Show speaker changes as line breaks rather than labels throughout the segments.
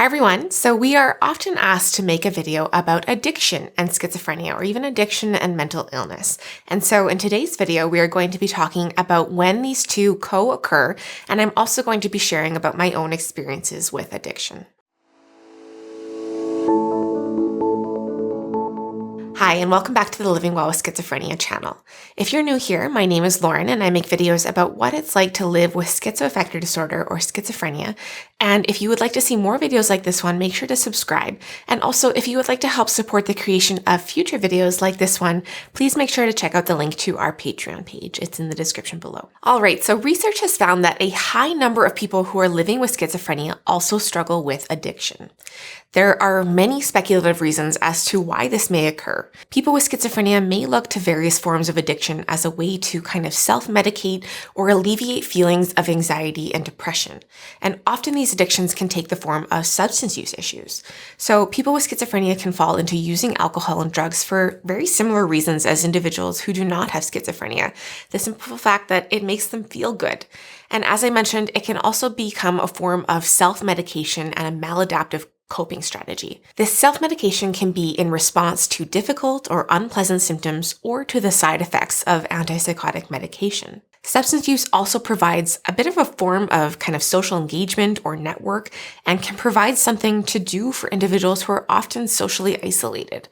Hi everyone. So we are often asked to make a video about addiction and schizophrenia, or even addiction and mental illness. And so in today's video, we are going to be talking about when these two co-occur, and I'm also going to be sharing about my own experiences with addiction. Hi, and welcome back to the Living Well with Schizophrenia channel. If you're new here, my name is Lauren, and I make videos about what it's like to live with schizoaffective disorder or schizophrenia. And if you would like to see more videos like this one, make sure to subscribe. And also, if you would like to help support the creation of future videos like this one, please make sure to check out the link to our Patreon page. It's in the description below. All right, so research has found that a high number of people who are living with schizophrenia also struggle with addiction. There are many speculative reasons as to why this may occur. People with schizophrenia may look to various forms of addiction as a way to kind of self-medicate or alleviate feelings of anxiety and depression. And often these addictions can take the form of substance use issues. So people with schizophrenia can fall into using alcohol and drugs for very similar reasons as individuals who do not have schizophrenia. The simple fact that it makes them feel good. And as I mentioned, it can also become a form of self-medication and a maladaptive coping strategy. This self-medication can be in response to difficult or unpleasant symptoms or to the side effects of antipsychotic medication. Substance use also provides a bit of a form of kind of social engagement or network and can provide something to do for individuals who are often socially isolated.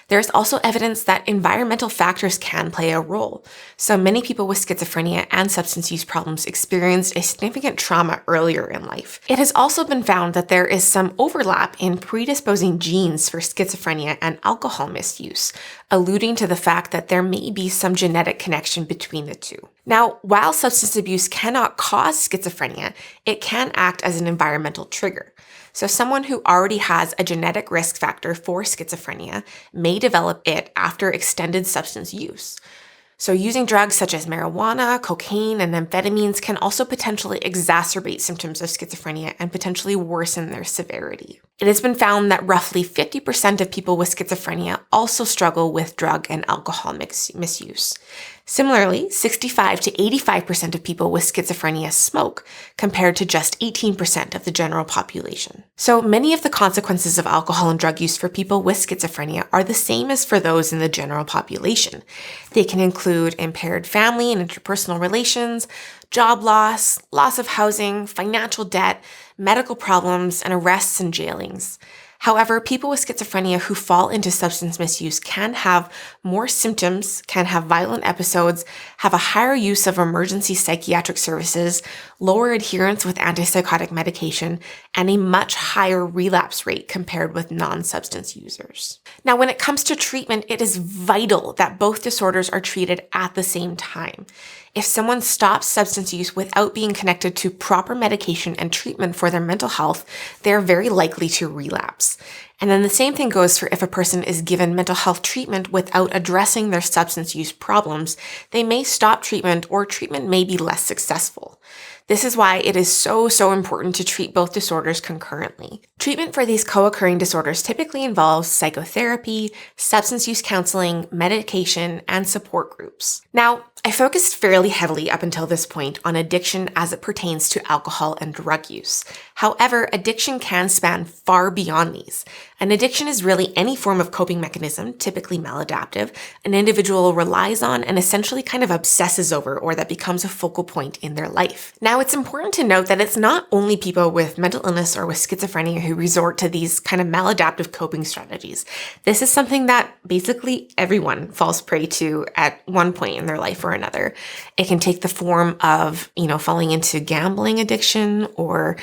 There's also evidence that environmental factors can play a role. So many people with schizophrenia and substance use problems experienced a significant trauma earlier in life. It has also been found that there is some overlap in predisposing genes for schizophrenia and alcohol misuse, alluding to the fact that there may be some genetic connection between the two. Now, while substance abuse cannot cause schizophrenia, it can act as an environmental trigger. So someone who already has a genetic risk factor for schizophrenia may develop it after extended substance use. So using drugs such as marijuana, cocaine, and amphetamines can also potentially exacerbate symptoms of schizophrenia and potentially worsen their severity. It has been found that roughly 50% of people with schizophrenia also struggle with drug and alcohol misuse. Similarly, 65 to 85% of people with schizophrenia smoke, compared to just 18% of the general population. So many of the consequences of alcohol and drug use for people with schizophrenia are the same as for those in the general population. They can include impaired family and interpersonal relations, job loss, loss of housing, financial debt, medical problems, and arrests and jailings. However, people with schizophrenia who fall into substance misuse can have more symptoms, can have violent episodes, have a higher use of emergency psychiatric services, lower adherence with antipsychotic medication, and a much higher relapse rate compared with non-substance users. Now, when it comes to treatment, it is vital that both disorders are treated at the same time. If someone stops substance use without being connected to proper medication and treatment for their mental health, they're very likely to relapse. And then the same thing goes for if a person is given mental health treatment without addressing their substance use problems, they may stop treatment or treatment may be less successful. This is why it is so important to treat both disorders concurrently. Treatment for these co-occurring disorders typically involves psychotherapy, substance use counseling, medication, and support groups. Now, I focused fairly heavily up until this point on addiction as it pertains to alcohol and drug use. However, addiction can span far beyond these. An addiction is really any form of coping mechanism, typically maladaptive, an individual relies on and essentially kind of obsesses over, or that becomes a focal point in their life. Now, it's important to note that it's not only people with mental illness or with schizophrenia who resort to these kind of maladaptive coping strategies. This is something that basically everyone falls prey to at one point in their life or another. It can take the form of, falling into gambling addiction or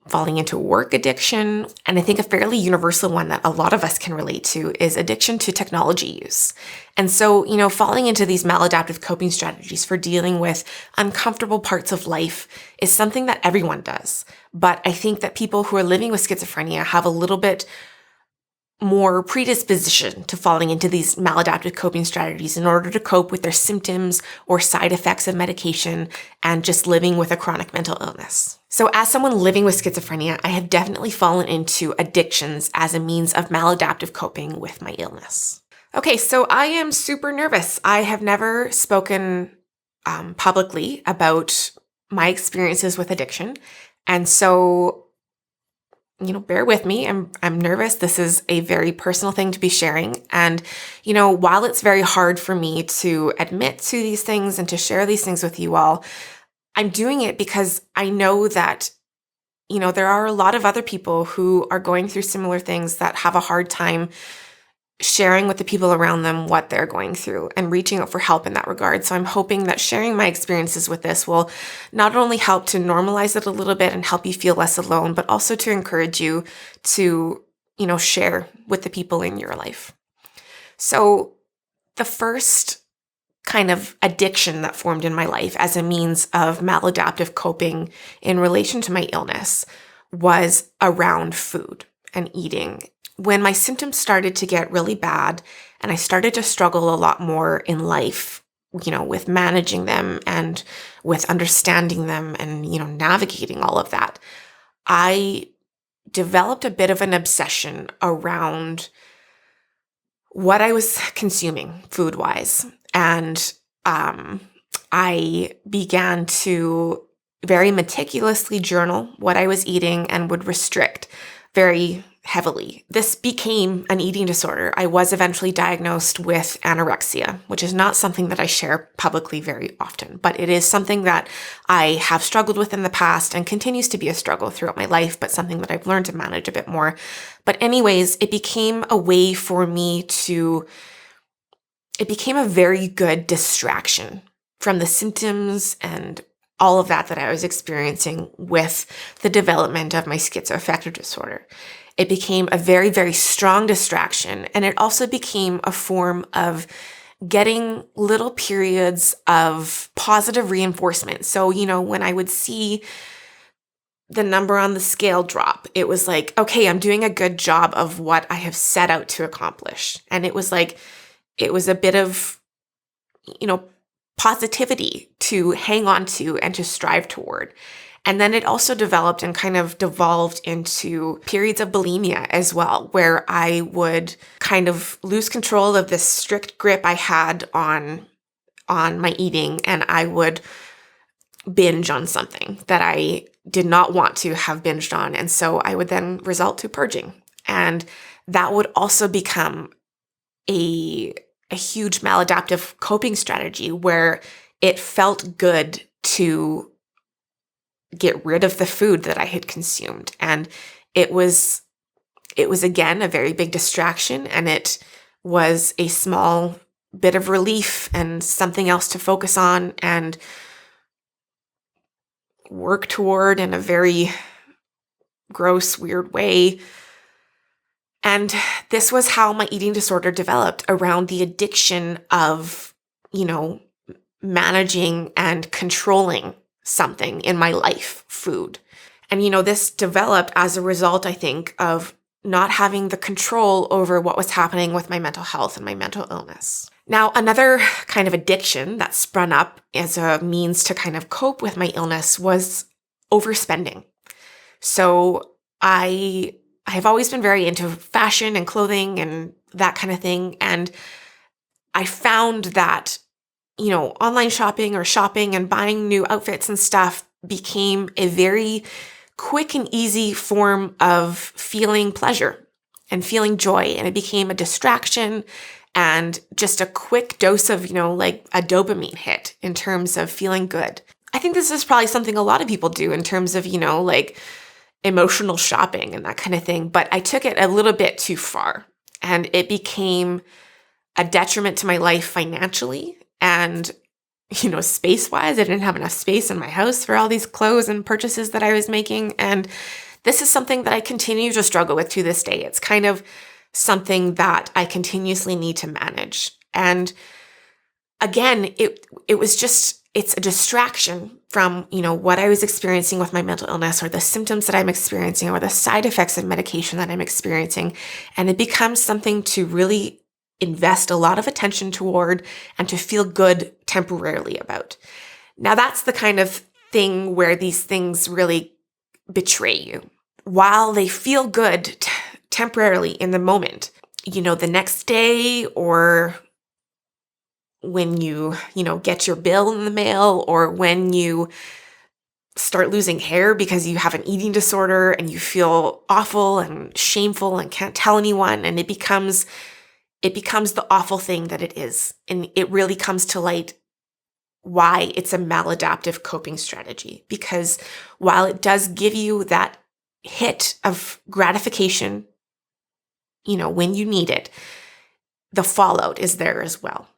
falling into work addiction. And I think a fairly universal one that a lot of us can relate to is addiction to technology use. And so, falling into these maladaptive coping strategies for dealing with uncomfortable parts of life is something that everyone does. But I think that people who are living with schizophrenia have a little bit more predisposition to falling into these maladaptive coping strategies in order to cope with their symptoms or side effects of medication and just living with a chronic mental illness. So as someone living with schizophrenia, I have definitely fallen into addictions as a means of maladaptive coping with my illness. Okay, so I am super nervous. I have never spoken publicly about my experiences with addiction. And so bear with me. I'm nervous. This is a very personal thing to be sharing. And, while it's very hard for me to admit to these things and to share these things with you all, I'm doing it because I know that, there are a lot of other people who are going through similar things that have a hard time sharing with the people around them what they're going through and reaching out for help in that regard. So I'm hoping that sharing my experiences with this will not only help to normalize it a little bit and help you feel less alone, but also to encourage you to, share with the people in your life. So the first kind of addiction that formed in my life as a means of maladaptive coping in relation to my illness was around food and eating. When my symptoms started to get really bad and I started to struggle a lot more in life, with managing them and with understanding them and, navigating all of that, I developed a bit of an obsession around what I was consuming food-wise. And I began to very meticulously journal what I was eating and would restrict very heavily. This became an eating disorder. I was eventually diagnosed with anorexia, which is not something that I share publicly very often, but it is something that I have struggled with in the past and continues to be a struggle throughout my life, but something that I've learned to manage a bit more. But anyways, it became a way for me it became a very good distraction from the symptoms and all of that I was experiencing with the development of my schizoaffective disorder. It became a very, very strong distraction. And it also became a form of getting little periods of positive reinforcement. So, when I would see the number on the scale drop, it was like, okay, I'm doing a good job of what I have set out to accomplish. And it was a bit of, positivity to hang on to and to strive toward. And then it also developed and kind of devolved into periods of bulimia as well, where I would kind of lose control of this strict grip I had on my eating, and I would binge on something that I did not want to have binged on. And so I would then result to purging. And that would also become a huge maladaptive coping strategy where it felt good to get rid of the food that I had consumed. And it was again a very big distraction, and it was a small bit of relief and something else to focus on and work toward in a very gross, weird way. And this was how my eating disorder developed, around the addiction of, managing and controlling something in my life, food. And, this developed as a result, I think, of not having the control over what was happening with my mental health and my mental illness. Now, another kind of addiction that sprung up as a means to kind of cope with my illness was overspending. So I have always been very into fashion and clothing and that kind of thing. And I found that, online shopping or shopping and buying new outfits and stuff became a very quick and easy form of feeling pleasure and feeling joy. And it became a distraction and just a quick dose of, like a dopamine hit in terms of feeling good. I think this is probably something a lot of people do in terms of, like emotional shopping and that kind of thing. But I took it a little bit too far, and it became a detriment to my life financially and, space-wise. I didn't have enough space in my house for all these clothes and purchases that I was making. And this is something that I continue to struggle with to this day. It's kind of something that I continuously need to manage. And again, it's a distraction from, what I was experiencing with my mental illness or the symptoms that I'm experiencing or the side effects of medication that I'm experiencing. And it becomes something to really invest a lot of attention toward and to feel good temporarily about. Now, that's the kind of thing where these things really betray you. While they feel good temporarily in the moment, the next day, or when you get your bill in the mail, or when you start losing hair because you have an eating disorder and you feel awful and shameful and can't tell anyone, and it becomes the awful thing that it is. And it really comes to light why it's a maladaptive coping strategy. Because while it does give you that hit of gratification, when you need it, the fallout is there as well.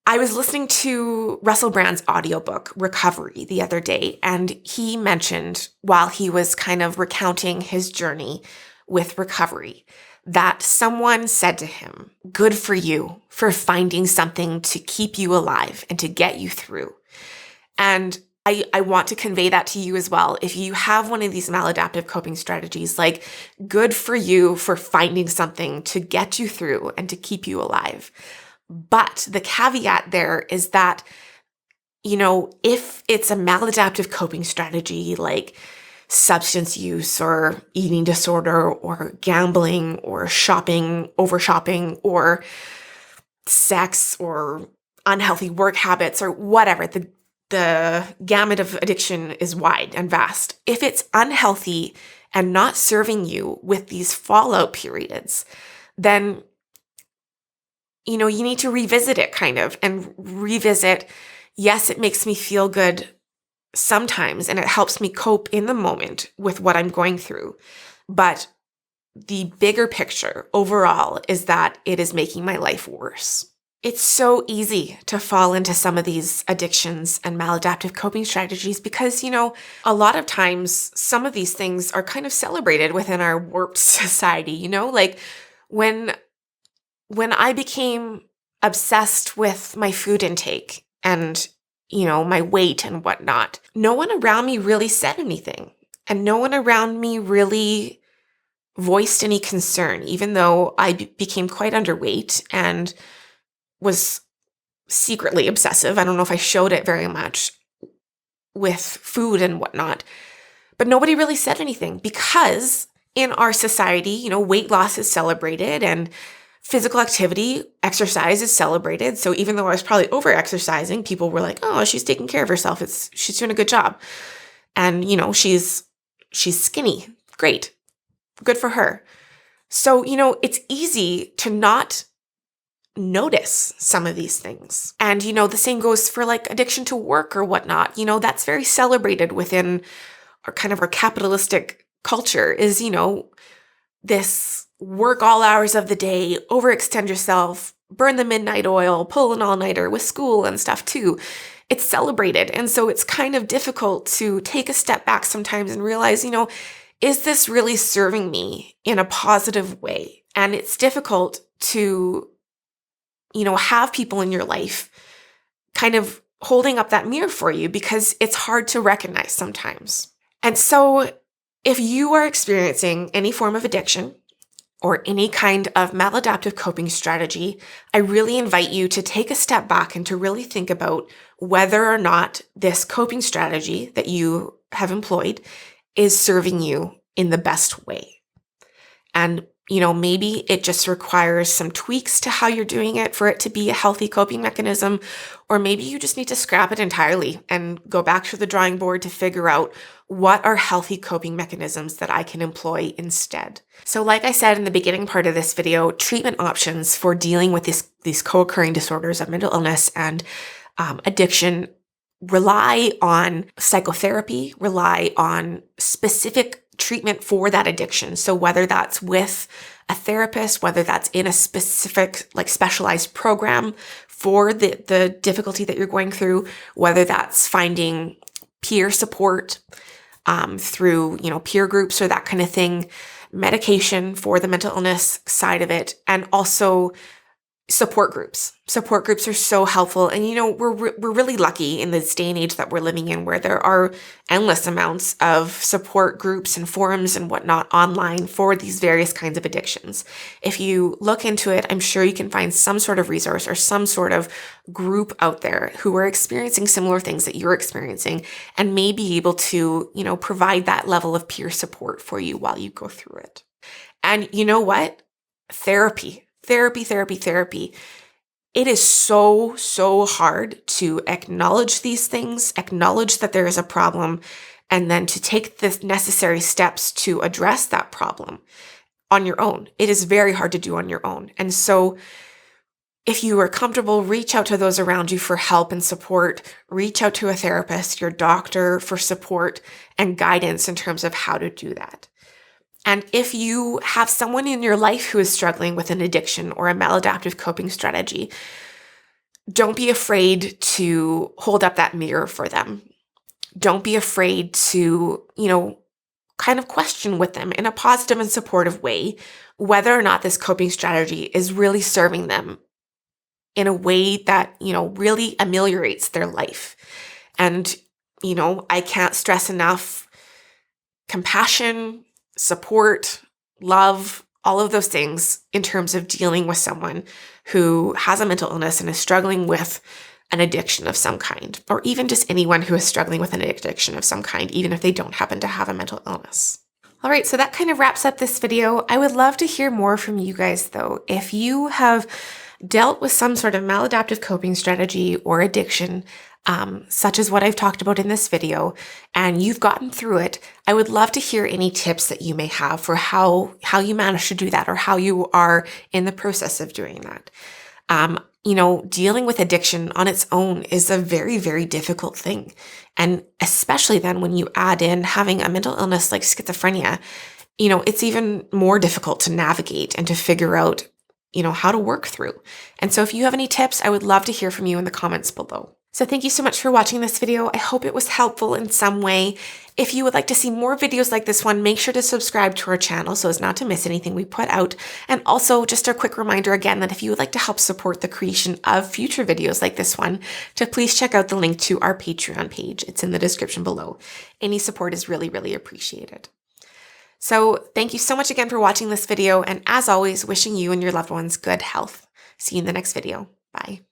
I was listening to Russell Brand's audiobook, Recovery, the other day, and he mentioned, while he was kind of recounting his journey with recovery, that someone said to him, "Good for you for finding something to keep you alive and to get you through." And I want to convey that to you as well. If you have one of these maladaptive coping strategies, like, good for you for finding something to get you through and to keep you alive. But the caveat there is that, if it's a maladaptive coping strategy like substance use or eating disorder or gambling or shopping, over shopping, or sex or unhealthy work habits or whatever, the gamut of addiction is wide and vast. If it's unhealthy and not serving you with these fallout periods, then you need to revisit it and revisit, yes, it makes me feel good sometimes and it helps me cope in the moment with what I'm going through. But the bigger picture overall is that it is making my life worse. It's so easy to fall into some of these addictions and maladaptive coping strategies because, a lot of times some of these things are kind of celebrated within our warped society, like when I became obsessed with my food intake and, my weight and whatnot, no one around me really said anything. And no one around me really voiced any concern, even though I became quite underweight and was secretly obsessive. I don't know if I showed it very much with food and whatnot, but nobody really said anything because in our society, weight loss is celebrated and physical activity, exercise is celebrated. So even though I was probably over-exercising, people were like, "Oh, she's taking care of herself. She's doing a good job." And, she's skinny. Great. Good for her. So, it's easy to not notice some of these things. And, the same goes for like addiction to work or whatnot. That's very celebrated within our kind of our capitalistic culture is, this work all hours of the day, overextend yourself, burn the midnight oil, pull an all-nighter with school and stuff too. It's celebrated. And so it's kind of difficult to take a step back sometimes and realize, is this really serving me in a positive way? And it's difficult to, have people in your life kind of holding up that mirror for you because it's hard to recognize sometimes. And so if you are experiencing any form of addiction or any kind of maladaptive coping strategy, I really invite you to take a step back and to really think about whether or not this coping strategy that you have employed is serving you in the best way. And, maybe it just requires some tweaks to how you're doing it for it to be a healthy coping mechanism, or maybe you just need to scrap it entirely and go back to the drawing board to figure out what are healthy coping mechanisms that I can employ instead. So like I said in the beginning part of this video, treatment options for dealing with these co-occurring disorders of mental illness and addiction rely on psychotherapy, rely on specific treatment for that addiction. So whether that's with a therapist, whether that's in a specific specialized program for the difficulty that you're going through, whether that's finding peer support through, peer groups or that kind of thing, medication for the mental illness side of it, and also support groups. Support groups are so helpful. And, we're really lucky in this day and age that we're living in where there are endless amounts of support groups and forums and whatnot online for these various kinds of addictions. If you look into it, I'm sure you can find some sort of resource or some sort of group out there who are experiencing similar things that you're experiencing and may be able to, provide that level of peer support for you while you go through it. And you know what? Therapy. It is so, so hard to acknowledge these things, acknowledge that there is a problem, and then to take the necessary steps to address that problem on your own. It is very hard to do on your own. And so if you are comfortable, reach out to those around you for help and support. Reach out to a therapist, your doctor, for support and guidance in terms of how to do that. And if you have someone in your life who is struggling with an addiction or a maladaptive coping strategy, don't be afraid to hold up that mirror for them. Don't be afraid to, kind of question with them in a positive and supportive way whether or not this coping strategy is really serving them in a way that, really ameliorates their life. And, I can't stress enough compassion, support, love, all of those things in terms of dealing with someone who has a mental illness and is struggling with an addiction of some kind, or even just anyone who is struggling with an addiction of some kind, even if they don't happen to have a mental illness. All right, so that kind of wraps up this video. I would love to hear more from you guys though. If you have dealt with some sort of maladaptive coping strategy or addiction, such as what I've talked about in this video, and you've gotten through it, I would love to hear any tips that you may have for how you managed to do that, or how you are in the process of doing that. Dealing with addiction on its own is a very, very difficult thing. And especially then when you add in having a mental illness like schizophrenia, it's even more difficult to navigate and to figure out, how to work through. And so if you have any tips, I would love to hear from you in the comments below. So thank you so much for watching this video. I hope it was helpful in some way. If you would like to see more videos like this one, make sure to subscribe to our channel so as not to miss anything we put out. And also just a quick reminder again that if you would like to help support the creation of future videos like this one, to please check out the link to our Patreon page. It's in the description below. Any support is really, really appreciated. So thank you so much again for watching this video. And as always, wishing you and your loved ones good health. See you in the next video. Bye.